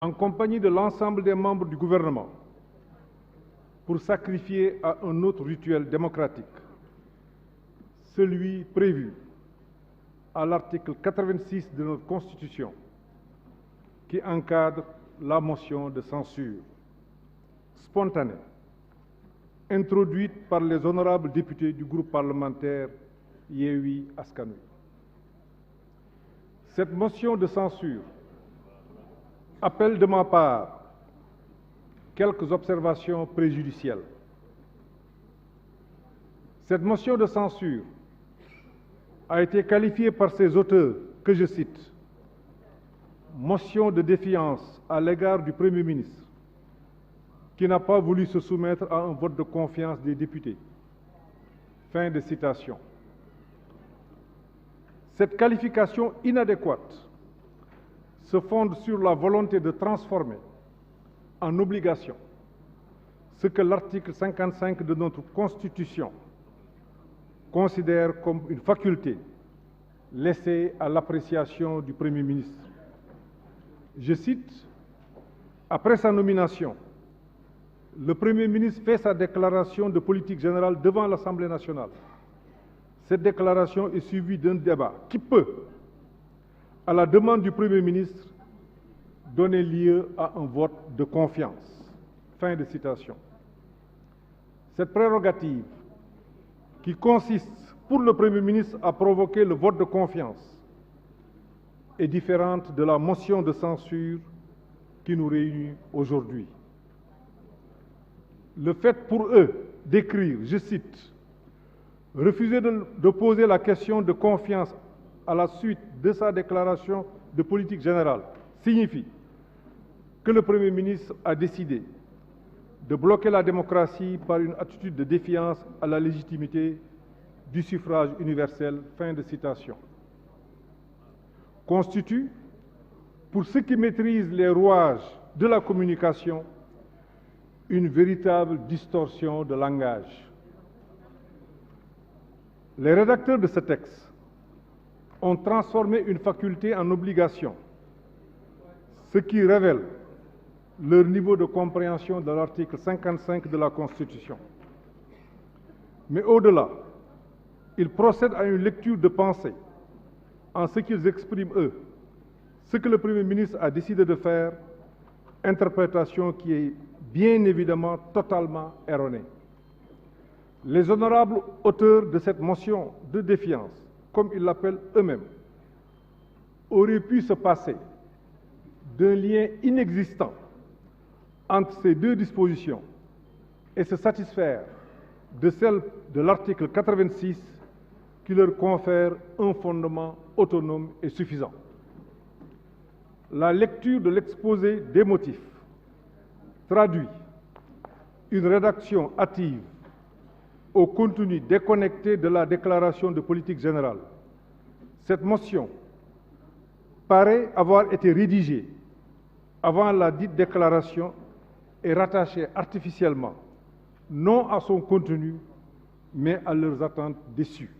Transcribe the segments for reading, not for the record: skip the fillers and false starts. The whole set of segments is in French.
en compagnie de l'ensemble des membres du gouvernement, pour sacrifier à un autre rituel démocratique, celui prévu à l'article 86 de notre Constitution, qui encadre la motion de censure spontanée, introduite par les honorables députés du groupe parlementaire Yewwi Askan Wi. Cette motion de censure appelle de ma part quelques observations préjudicielles. Cette motion de censure a été qualifiée par ses auteurs, que je cite, motion de défiance à l'égard du Premier ministre, qui n'a pas voulu se soumettre à un vote de confiance des députés. Fin de citation. Cette qualification inadéquate se fonde sur la volonté de transformer en obligation ce que l'article 55 de notre Constitution considère comme une faculté laissée à l'appréciation du Premier ministre. Je cite, « Après sa nomination, le Premier ministre fait sa déclaration de politique générale devant l'Assemblée nationale. Cette déclaration est suivie d'un débat qui peut, à la demande du Premier ministre, donner lieu à un vote de confiance. » Fin de citation. Cette prérogative, qui consiste pour le Premier ministre à provoquer le vote de confiance, est différente de la motion de censure qui nous réunit aujourd'hui. Le fait pour eux d'écrire, je cite, « Refuser de poser la question de confiance à la suite de sa déclaration de politique générale signifie que le Premier ministre a décidé de bloquer la démocratie par une attitude de défiance à la légitimité du suffrage universel. » Fin de citation. Constitue, pour ceux qui maîtrisent les rouages de la communication, une véritable distorsion de langage. Les rédacteurs de ce texte ont transformé une faculté en obligation, ce qui révèle leur niveau de compréhension de l'article 55 de la Constitution. Mais au-delà, ils procèdent à une lecture de pensée en ce qu'ils expriment, eux, ce que le Premier ministre a décidé de faire, interprétation qui est bien évidemment totalement erronée. Les honorables auteurs de cette motion de défiance, comme ils l'appellent eux-mêmes, auraient pu se passer d'un lien inexistant entre ces deux dispositions et se satisfaire de celle de l'article 86 qui leur confère un fondement autonome et suffisant. La lecture de l'exposé des motifs traduit une rédaction hâtive au contenu déconnecté de la déclaration de politique générale. Cette motion paraît avoir été rédigée avant la dite déclaration et rattachée artificiellement, non à son contenu, mais à leurs attentes déçues.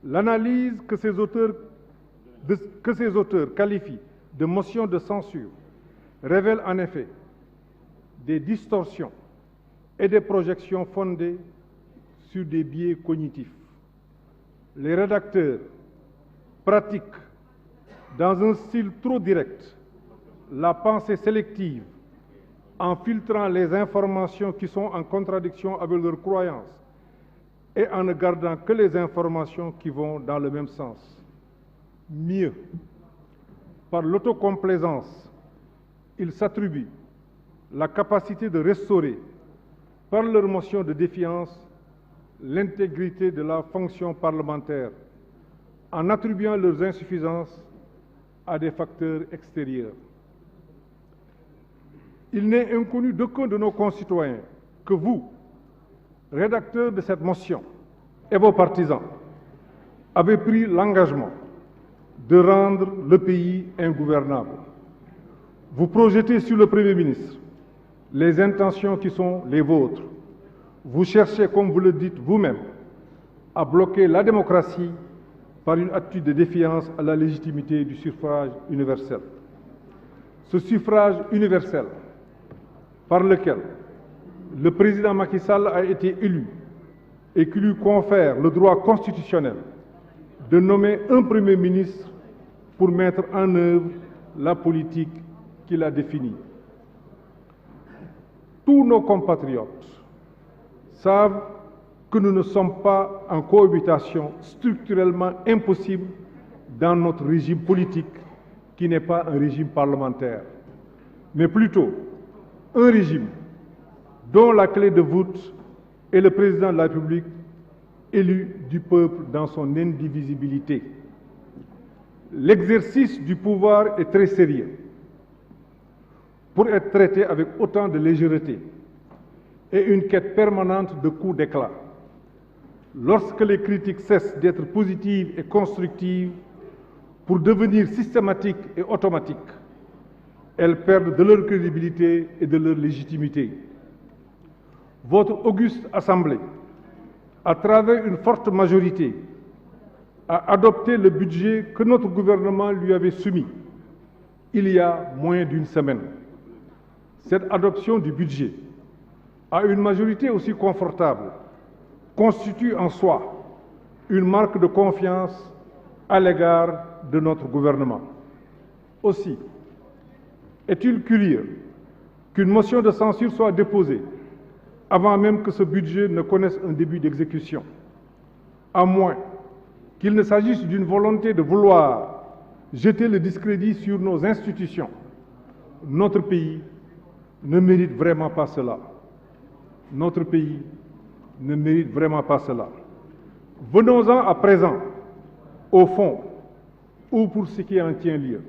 L'analyse que ces auteurs qualifient de motion de censure révèle en effet des distorsions et des projections fondées sur des biais cognitifs. Les rédacteurs pratiquent, dans un style trop direct, la pensée sélective en filtrant les informations qui sont en contradiction avec leurs croyances et en ne gardant que les informations qui vont dans le même sens. Mieux, par l'autocomplaisance, ils s'attribuent la capacité de restaurer, par leur motion de défiance, l'intégrité de la fonction parlementaire en attribuant leurs insuffisances à des facteurs extérieurs. Il n'est inconnu d'aucun de nos concitoyens que vous, rédacteurs de cette motion, et vos partisans, avez pris l'engagement de rendre le pays ingouvernable. Vous projetez sur le Premier ministre les intentions qui sont les vôtres. Vous cherchez, comme vous le dites vous-même, à bloquer la démocratie par une attitude de défiance à la légitimité du suffrage universel. ce suffrage universel par lequel le président Macky Sall a été élu et qui lui confère le droit constitutionnel de nommer un Premier ministre pour mettre en œuvre la politique qu'il a définie. Tous nos compatriotes savent que nous ne sommes pas en cohabitation structurellement impossible dans notre régime politique, qui n'est pas un régime parlementaire, mais plutôt un régime dont la clé de voûte est le président de la République élu du peuple dans son indivisibilité. L'exercice du pouvoir est très sérieux pour être traité avec autant de légèreté et une quête permanente de coups d'éclat. Lorsque les critiques cessent d'être positives et constructives pour devenir systématiques et automatiques, elles perdent de leur crédibilité et de leur légitimité. Votre auguste Assemblée, à travers une forte majorité, a adopté le budget que notre gouvernement lui avait soumis il y a moins d'une semaine. Cette adoption du budget à une majorité aussi confortable constitue en soi une marque de confiance à l'égard de notre gouvernement. Aussi, est-il curieux qu'une motion de censure soit déposée avant même que ce budget ne connaisse un début d'exécution, à moins qu'il ne s'agisse d'une volonté de vouloir jeter le discrédit sur nos institutions. Notre pays ne mérite vraiment pas cela. Notre pays ne mérite vraiment pas cela. Venons-en à présent au fond, ou pour ce qui en tient lieu.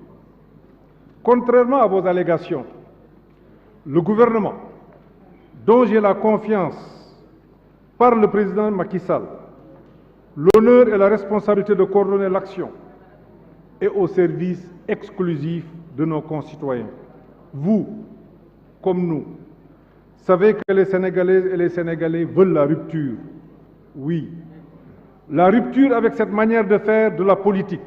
Contrairement à vos allégations, le gouvernement, dont j'ai la confiance par le président Macky Sall, l'honneur et la responsabilité de coordonner l'action, est au service exclusif de nos concitoyens. Vous, comme nous, savez que les Sénégalaises et les Sénégalais veulent la rupture. Oui, la rupture avec cette manière de faire de la politique,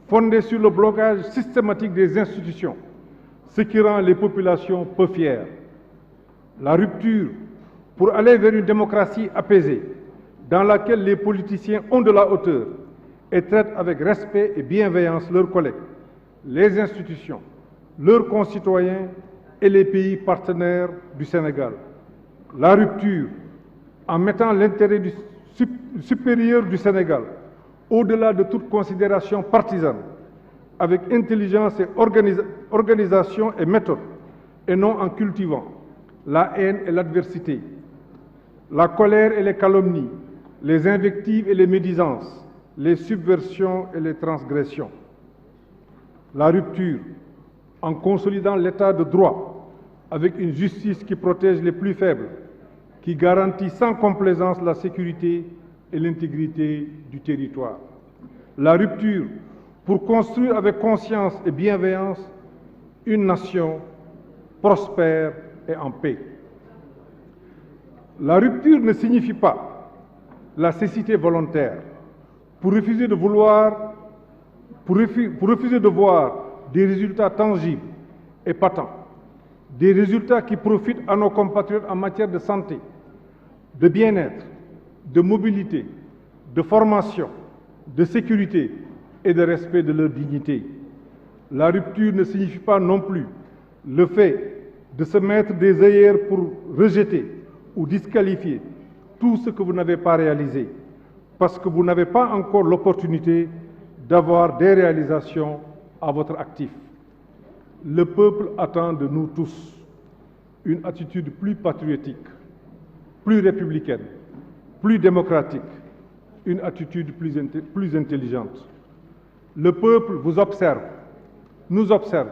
fondée sur le blocage systématique des institutions, ce qui rend les populations peu fières. La rupture pour aller vers une démocratie apaisée, dans laquelle les politiciens ont de la hauteur et traitent avec respect et bienveillance leurs collègues, les institutions, leurs concitoyens et les pays partenaires du Sénégal. La rupture en mettant l'intérêt supérieur du Sénégal au-delà de toute considération partisane, avec intelligence et organisation et méthode, et non en cultivant la haine et l'adversité, la colère et les calomnies, les invectives et les médisances, les subversions et les transgressions. La rupture en consolidant l'état de droit avec une justice qui protège les plus faibles, qui garantit sans complaisance la sécurité et l'intégrité du territoire. La rupture pour construire avec conscience et bienveillance une nation prospère et en paix. La rupture ne signifie pas la cécité volontaire pour refuser de voir des résultats tangibles et patents, des résultats qui profitent à nos compatriotes en matière de santé, de bien-être, de mobilité, de formation, de sécurité et de respect de leur dignité. La rupture ne signifie pas non plus le fait de se mettre des œillères pour rejeter ou disqualifier tout ce que vous n'avez pas réalisé, parce que vous n'avez pas encore l'opportunité d'avoir des réalisations à votre actif. Le peuple attend de nous tous une attitude plus patriotique, plus républicaine, plus démocratique, une attitude plus intelligente. Le peuple vous observe, nous observe,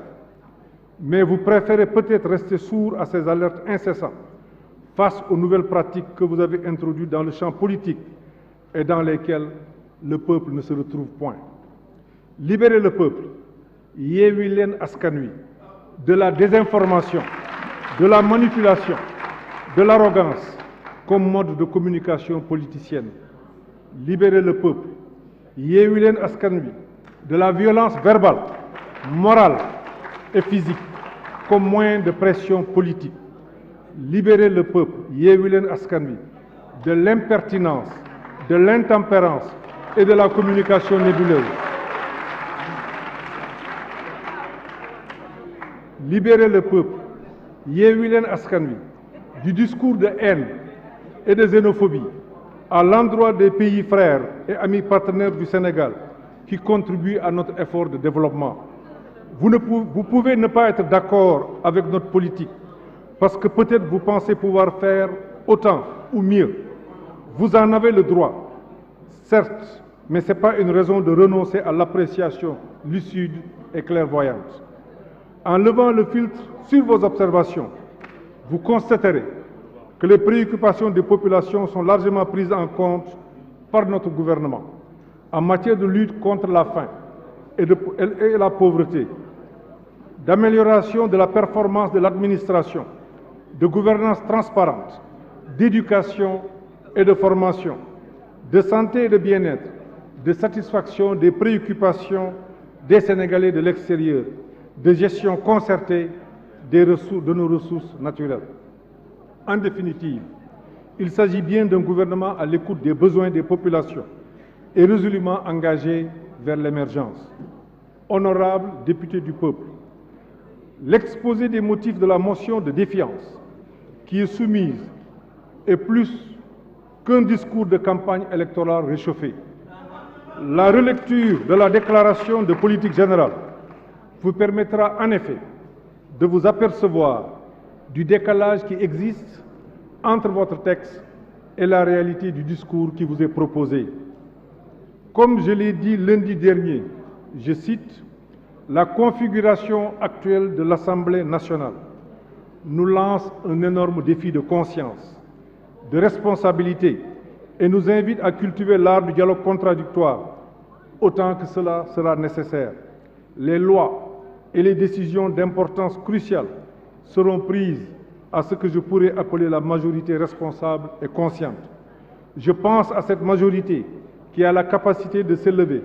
mais vous préférez peut-être rester sourd à ces alertes incessantes face aux nouvelles pratiques que vous avez introduites dans le champ politique et dans lesquelles le peuple ne se retrouve point. Libérez le peuple, Yewwi Leen Askan Wi, de la désinformation, de la manipulation, de l'arrogance comme mode de communication politicienne. Libérez le peuple, Yewwi Leen Askan Wi, de la violence verbale, morale et physique. comme moyen de pression politique. Libérer le peuple, Yewwi Leen Askan Wi, de l'impertinence, de l'intempérance et de la communication nébuleuse. Libérer le peuple, Yewwi Leen Askan Wi, du discours de haine et de xénophobie à l'endroit des pays frères et amis partenaires du Sénégal qui contribuent à notre effort de développement. Vous pouvez ne pas être d'accord avec notre politique parce que peut-être vous pensez pouvoir faire autant ou mieux. Vous en avez le droit, certes, mais ce n'est pas une raison de renoncer à l'appréciation lucide et clairvoyante. En levant le filtre sur vos observations, vous constaterez que les préoccupations des populations sont largement prises en compte par notre gouvernement en matière de lutte contre la faim et la pauvreté, d'amélioration de la performance de l'administration, de gouvernance transparente, d'éducation et de formation, de santé et de bien-être, de satisfaction des préoccupations des Sénégalais de l'extérieur, de gestion concertée de nos ressources naturelles. En définitive, il s'agit bien d'un gouvernement à l'écoute des besoins des populations et résolument engagé vers l'émergence. Honorables députés du peuple, l'exposé des motifs de la motion de défiance qui est soumise est plus qu'un discours de campagne électorale réchauffé. La relecture de la déclaration de politique générale vous permettra en effet de vous apercevoir du décalage qui existe entre votre texte et la réalité du discours qui vous est proposé. Comme je l'ai dit lundi dernier, je cite, « La configuration actuelle de l'Assemblée nationale nous lance un énorme défi de conscience, de responsabilité et nous invite à cultiver l'art du dialogue contradictoire autant que cela sera nécessaire. Les lois et les décisions d'importance cruciale seront prises à ce que je pourrais appeler la majorité responsable et consciente. Je pense à cette majorité qui a la capacité de s'élever